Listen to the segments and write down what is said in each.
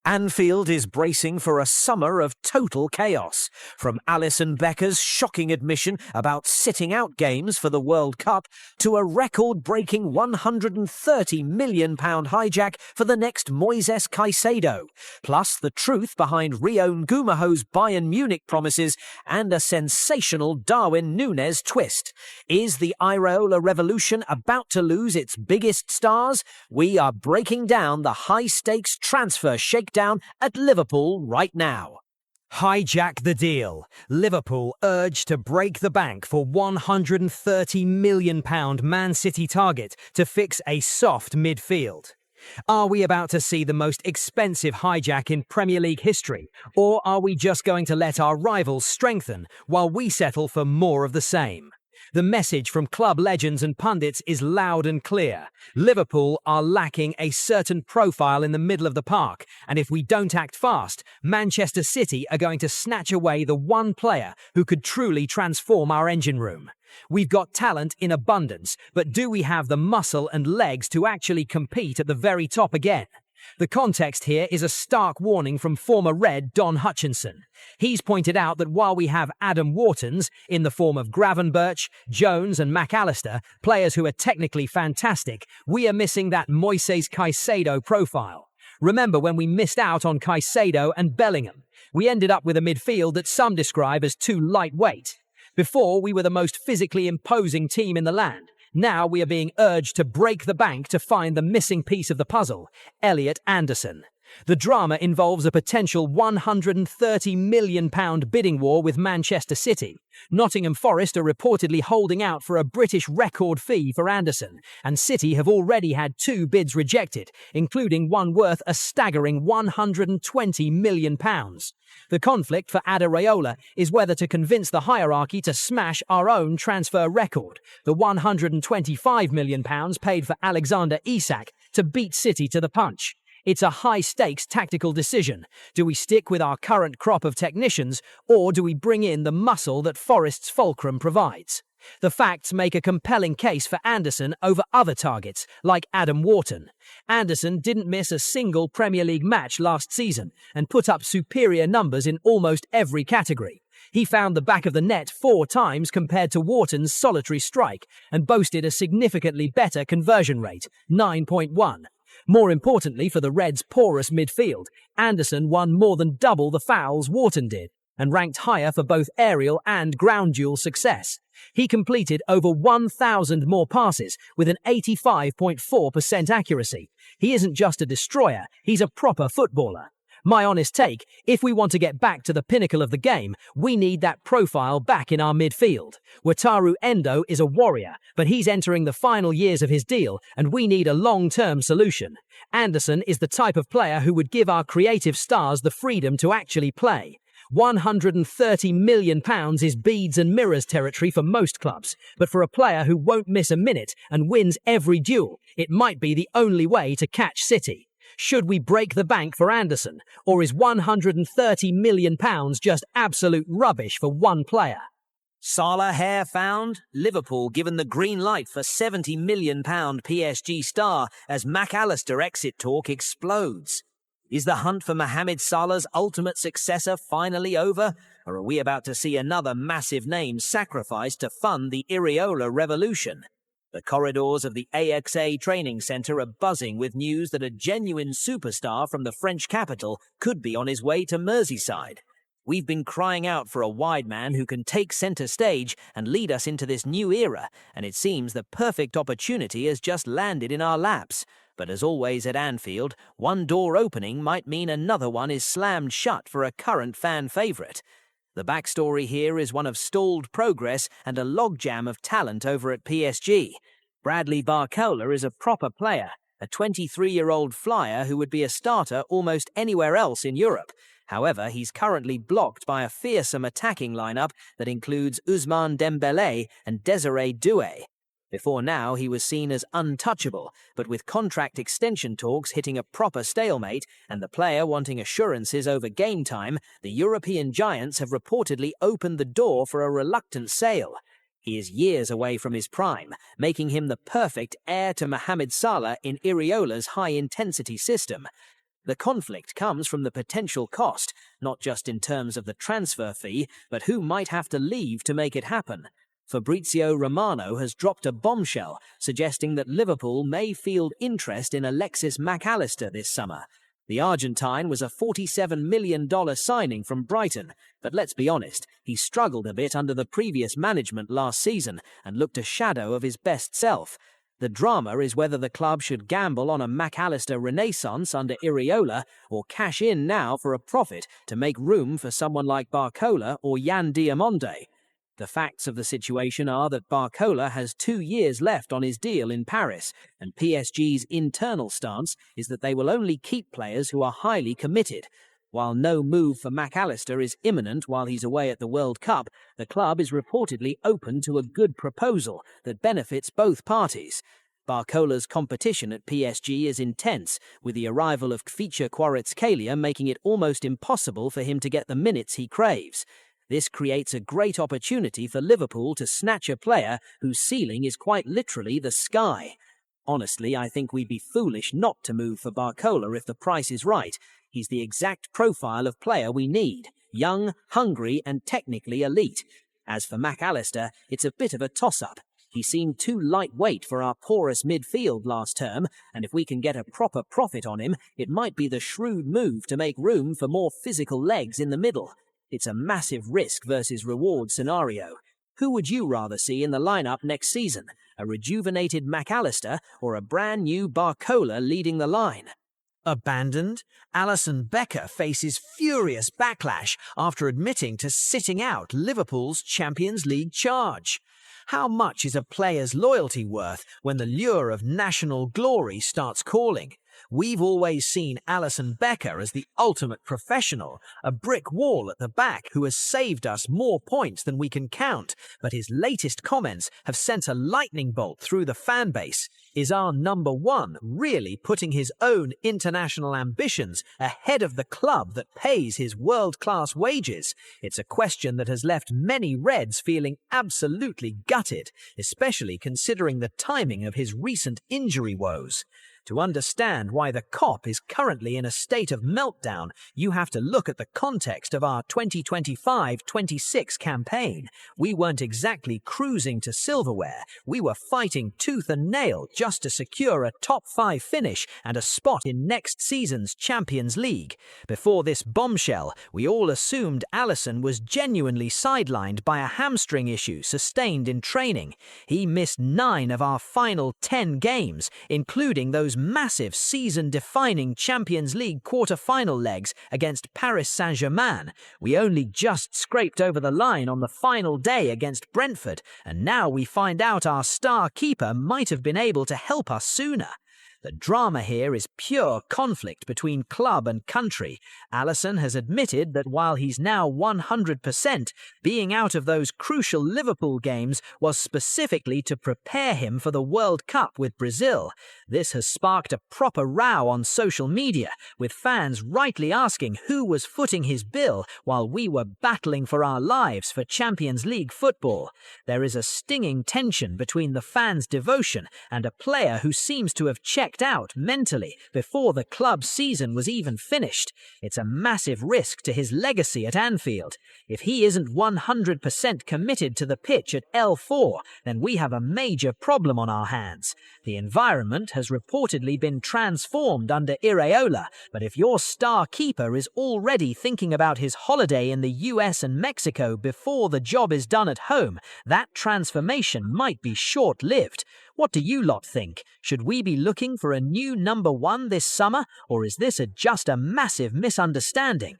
Anfield is bracing for a summer of total chaos. From Alisson Becker's shocking admission about sitting out games for the World Cup to a record-breaking £130 million hijack for the next Moises Caicedo, plus the truth behind Rio Ngumaho's Bayern Munich promises and a sensational Darwin Nunez twist. Is the Iraola revolution about to lose its biggest stars? We are breaking down the high-stakes transfer shakedown at Liverpool right now. Hijack the deal. Liverpool urged to break the bank for £130 million Man City target to fix a soft midfield. Are we about to see the most expensive hijack in Premier League history, or are we just going to let our rivals strengthen while we settle for more of the same? The message from club legends and pundits is loud and clear. Liverpool are lacking a certain profile in the middle of the park, and if we don't act fast, Manchester City are going to snatch away the one player who could truly transform our engine room. We've got talent in abundance, but do we have the muscle and legs to actually compete at the very top again? The context here is a stark warning from former Red Don Hutchinson. He's pointed out that while we have Adam Whartons, in the form of Gravenberch, Jones and McAllister, players who are technically fantastic, we are missing that Moises Caicedo profile. Remember when we missed out on Caicedo and Bellingham? We ended up with a midfield that some describe as too lightweight. Before, we were the most physically imposing team in the land. Now we are being urged to break the bank to find the missing piece of the puzzle, Elliot Anderson. The drama involves a potential £130 million bidding war with Manchester City. Nottingham Forest are reportedly holding out for a British record fee for Anderson, and City have already had 2 bids rejected, including one worth a staggering £120 million. The conflict for Iraola is whether to convince the hierarchy to smash our own transfer record, the £125 million paid for Alexander Isak, to beat City to the punch. It's a high-stakes tactical decision. Do we stick with our current crop of technicians, or do we bring in the muscle that Forest's fulcrum provides? The facts make a compelling case for Anderson over other targets, like Adam Wharton. Anderson didn't miss a single Premier League match last season and put up superior numbers in almost every category. He found the back of the net 4 times compared to Wharton's solitary strike and boasted a significantly better conversion rate, 9.1. More importantly for the Reds' porous midfield, Anderson won more than double the fouls Wharton did and ranked higher for both aerial and ground duel success. He completed over 1,000 more passes with an 85.4% accuracy. He isn't just a destroyer, he's a proper footballer. My honest take, if we want to get back to the pinnacle of the game, we need that profile back in our midfield. Wataru Endo is a warrior, but he's entering the final years of his deal, and we need a long-term solution. Anderson is the type of player who would give our creative stars the freedom to actually play. £130 million is beads and mirrors territory for most clubs, but for a player who won't miss a minute and wins every duel, it might be the only way to catch City. Should we break the bank for Anderson, or is £130 million just absolute rubbish for one player? Salah hair found? Liverpool given the green light for £70 million PSG star as McAllister exit talk explodes. Is the hunt for Mohamed Salah's ultimate successor finally over, or are we about to see another massive name sacrificed to fund the Iraola revolution? The corridors of the AXA training centre are buzzing with news that a genuine superstar from the French capital could be on his way to Merseyside. We've been crying out for a wide man who can take centre stage and lead us into this new era, and it seems the perfect opportunity has just landed in our laps. But as always at Anfield, one door opening might mean another one is slammed shut for a current fan favourite. The backstory here is one of stalled progress and a logjam of talent over at PSG. Bradley Barcola is a proper player, a 23-year-old flyer who would be a starter almost anywhere else in Europe. However, he's currently blocked by a fearsome attacking lineup that includes Ousmane Dembélé and Désiré Doué. Before now, he was seen as untouchable, but with contract extension talks hitting a proper stalemate and the player wanting assurances over game time, the European giants have reportedly opened the door for a reluctant sale. He is years away from his prime, making him the perfect heir to Mohamed Salah in Iraola's high-intensity system. The conflict comes from the potential cost, not just in terms of the transfer fee, but who might have to leave to make it happen. Fabrizio Romano has dropped a bombshell, suggesting that Liverpool may field interest in Alexis Mac Allister this summer. The Argentine was a $47 million signing from Brighton, but let's be honest, he struggled a bit under the previous management last season and looked a shadow of his best self. The drama is whether the club should gamble on a Mac Allister renaissance under Iraola or cash in now for a profit to make room for someone like Barcola or Yan Diamonde. The facts of the situation are that Barcola has 2 years left on his deal in Paris, and PSG's internal stance is that they will only keep players who are highly committed. While no move for Mac Allister is imminent while he's away at the World Cup, the club is reportedly open to a good proposal that benefits both parties. Barcola's competition at PSG is intense, with the arrival of Kvicha Kvaratskhelia making it almost impossible for him to get the minutes he craves. This creates a great opportunity for Liverpool to snatch a player whose ceiling is quite literally the sky. Honestly, I think we'd be foolish not to move for Barcola if the price is right. He's the exact profile of player we need: young, hungry, and technically elite. As for Mac Allister, it's a bit of a toss-up. He seemed too lightweight for our porous midfield last term, and if we can get a proper profit on him, it might be the shrewd move to make room for more physical legs in the middle. It's a massive risk versus reward scenario. Who would you rather see in the lineup next season? A rejuvenated Mac Allister or a brand new Barcola leading the line? Abandoned, Alisson Becker faces furious backlash after admitting to sitting out Liverpool's Champions League charge. How much is a player's loyalty worth when the lure of national glory starts calling? We've always seen Alisson Becker as the ultimate professional, a brick wall at the back who has saved us more points than we can count, but his latest comments have sent a lightning bolt through the fan base. Is our number one really putting his own international ambitions ahead of the club that pays his world-class wages? It's a question that has left many Reds feeling absolutely gutted, especially considering the timing of his recent injury woes. To understand why the Kop is currently in a state of meltdown, you have to look at the context of our 2025-26 campaign. We weren't exactly cruising to silverware. We were fighting tooth and nail just to secure a top 5 finish and a spot in next season's Champions League. Before this bombshell, we all assumed Alisson was genuinely sidelined by a hamstring issue sustained in training. He missed 9 of our final 10 games, including those massive season-defining Champions League quarter-final legs against Paris Saint-Germain. We only just scraped over the line on the final day against Brentford, and now we find out our star keeper might have been able to help us sooner. The drama here is pure conflict between club and country. Alisson has admitted that while he's now 100%, being out of those crucial Liverpool games was specifically to prepare him for the World Cup with Brazil. This has sparked a proper row on social media, with fans rightly asking who was footing his bill while we were battling for our lives for Champions League football. There is a stinging tension between the fans' devotion and a player who seems to have checked out mentally before the club season was even finished. It's a massive risk to his legacy at Anfield. If he isn't 100% committed to the pitch at L4, then we have a major problem on our hands. The environment has reportedly been transformed under Iraola, but if your star keeper is already thinking about his holiday in the US and Mexico before the job is done at home, that transformation might be short-lived. What do you lot think? Should we be looking for a new number 1 this summer, or is this just a massive misunderstanding?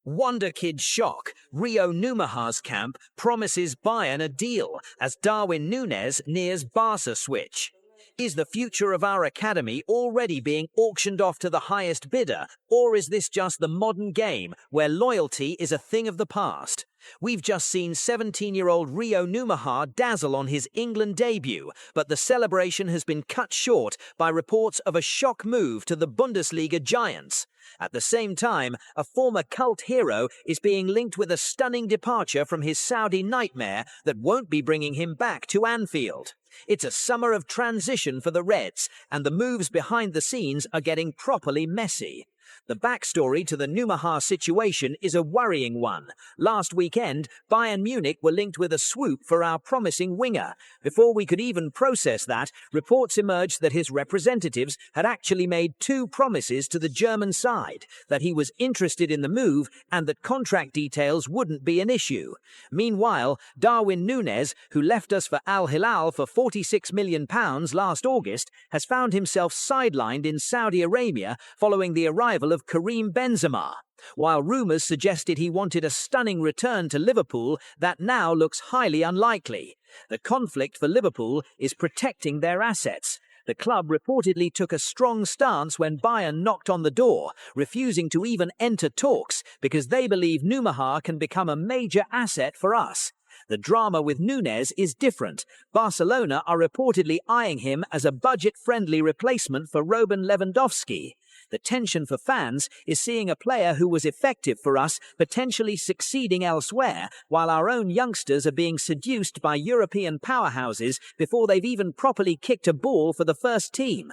Wonder Kid shock. Rio Numahar's camp promises Bayern a deal as Darwin Nunez nears Barca switch. Is the future of our academy already being auctioned off to the highest bidder, or is this just the modern game where loyalty is a thing of the past? We've just seen 17-year-old Rio Numahar dazzle on his England debut, but the celebration has been cut short by reports of a shock move to the Bundesliga giants. At the same time, a former cult hero is being linked with a stunning departure from his Saudi nightmare that won't be bringing him back to Anfield. It's a summer of transition for the Reds, and the moves behind the scenes are getting properly messy. The backstory to the Numaha situation is a worrying one. Last weekend, Bayern Munich were linked with a swoop for our promising winger. Before we could even process that, reports emerged that his representatives had actually made 2 promises to the German side, that he was interested in the move and that contract details wouldn't be an issue. Meanwhile, Darwin Nunez, who left us for Al Hilal for £46 million last August, has found himself sidelined in Saudi Arabia following the arrival of Karim Benzema. While rumours suggested he wanted a stunning return to Liverpool, that now looks highly unlikely. The conflict for Liverpool is protecting their assets. The club reportedly took a strong stance when Bayern knocked on the door, refusing to even enter talks because they believe Numaha can become a major asset for us. The drama with Nunez is different. Barcelona are reportedly eyeing him as a budget-friendly replacement for Robin Lewandowski. The tension for fans is seeing a player who was effective for us potentially succeeding elsewhere, while our own youngsters are being seduced by European powerhouses before they've even properly kicked a ball for the first team.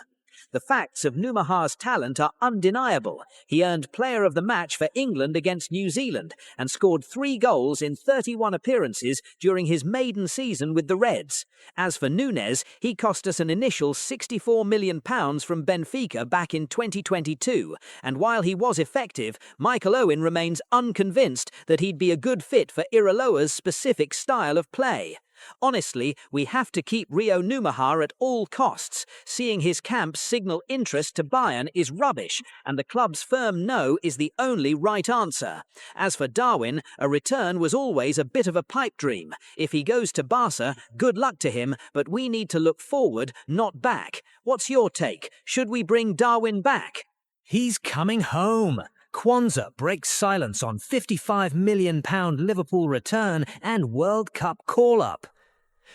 The facts of Numaha's talent are undeniable. He earned Player of the Match for England against New Zealand and scored 3 goals in 31 appearances during his maiden season with the Reds. As for Nunez, he cost us an initial £64 million from Benfica back in 2022, and while he was effective, Michael Owen remains unconvinced that he'd be a good fit for Irola's specific style of play. Honestly, we have to keep Rio Numaha at all costs. Seeing his camp signal interest to Bayern is rubbish, and the club's firm no is the only right answer. As for Darwin, a return was always a bit of a pipe dream. If he goes to Barca, good luck to him, but we need to look forward, not back. What's your take? Should we bring Darwin back? He's coming home. Kwanzaa breaks silence on £55 million Liverpool return and World Cup call-up.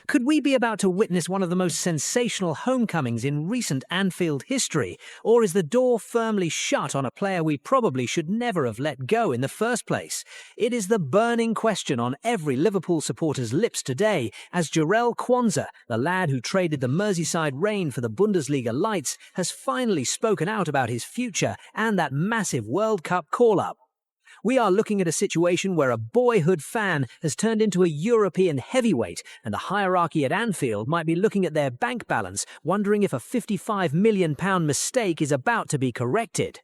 Could we be about to witness one of the most sensational homecomings in recent Anfield history, or is the door firmly shut on a player we probably should never have let go in the first place? It is the burning question on every Liverpool supporter's lips today, as Jarell Kwanzaa, the lad who traded the Merseyside rain for the Bundesliga lights, has finally spoken out about his future and that massive World Cup call-up. We are looking at a situation where a boyhood fan has turned into a European heavyweight, and the hierarchy at Anfield might be looking at their bank balance, wondering if a £55 million mistake is about to be corrected.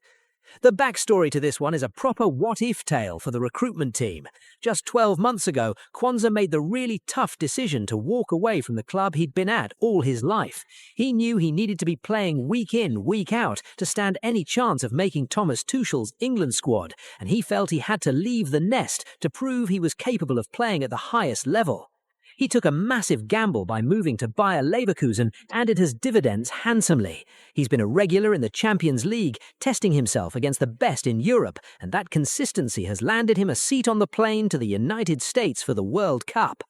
The backstory to this one is a proper what-if tale for the recruitment team. Just 12 months ago, Kwanzaa made the really tough decision to walk away from the club he'd been at all his life. He knew he needed to be playing week in, week out to stand any chance of making Thomas Tuchel's England squad, and he felt he had to leave the nest to prove he was capable of playing at the highest level. He took a massive gamble by moving to Bayer Leverkusen, and it has dividends handsomely. He's been a regular in the Champions League, testing himself against the best in Europe, and that consistency has landed him a seat on the plane to the United States for the World Cup.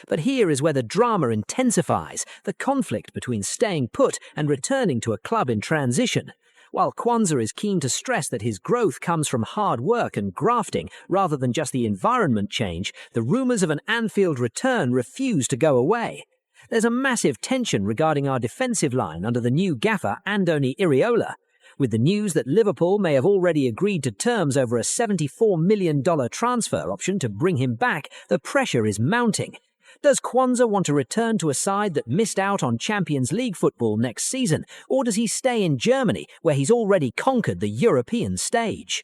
But here is where the drama intensifies, the conflict between staying put and returning to a club in transition. While Kwanzaa is keen to stress that his growth comes from hard work and grafting rather than just the environment change, the rumours of an Anfield return refuse to go away. There's a massive tension regarding our defensive line under the new gaffer Andoni Iraola. With the news that Liverpool may have already agreed to terms over a $74 million transfer option to bring him back, the pressure is mounting. Does Kwanzaa want to return to a side that missed out on Champions League football next season, or does he stay in Germany, where he's already conquered the European stage?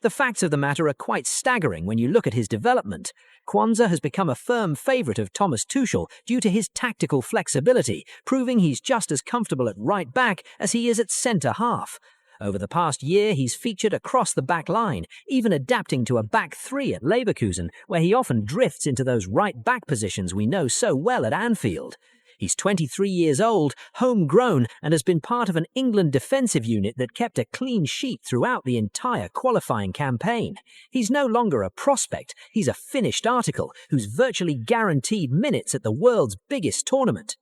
The facts of the matter are quite staggering when you look at his development. Kwanzaa has become a firm favourite of Thomas Tuchel due to his tactical flexibility, proving he's just as comfortable at right back as he is at centre half. Over the past year, he's featured across the back line, even adapting to a back three at Leverkusen, where he often drifts into those right-back positions we know so well at Anfield. He's 23 years old, homegrown, and has been part of an England defensive unit that kept a clean sheet throughout the entire qualifying campaign. He's no longer a prospect, he's a finished article who's virtually guaranteed minutes at the world's biggest tournament.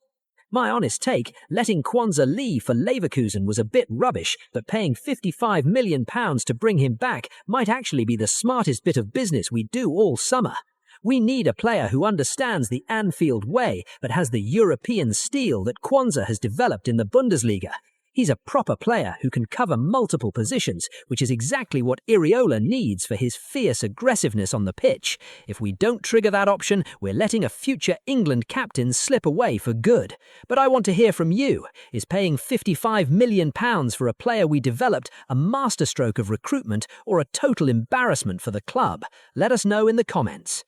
My honest take, letting Kwanzaa leave for Leverkusen was a bit rubbish, but paying £55 million to bring him back might actually be the smartest bit of business we do all summer. We need a player who understands the Anfield way, but has the European steel that Kwanzaa has developed in the Bundesliga. He's a proper player who can cover multiple positions, which is exactly what Iriola needs for his fierce aggressiveness on the pitch. If we don't trigger that option, we're letting a future England captain slip away for good. But I want to hear from you. Is paying £55 million for a player we developed a masterstroke of recruitment or a total embarrassment for the club? Let us know in the comments.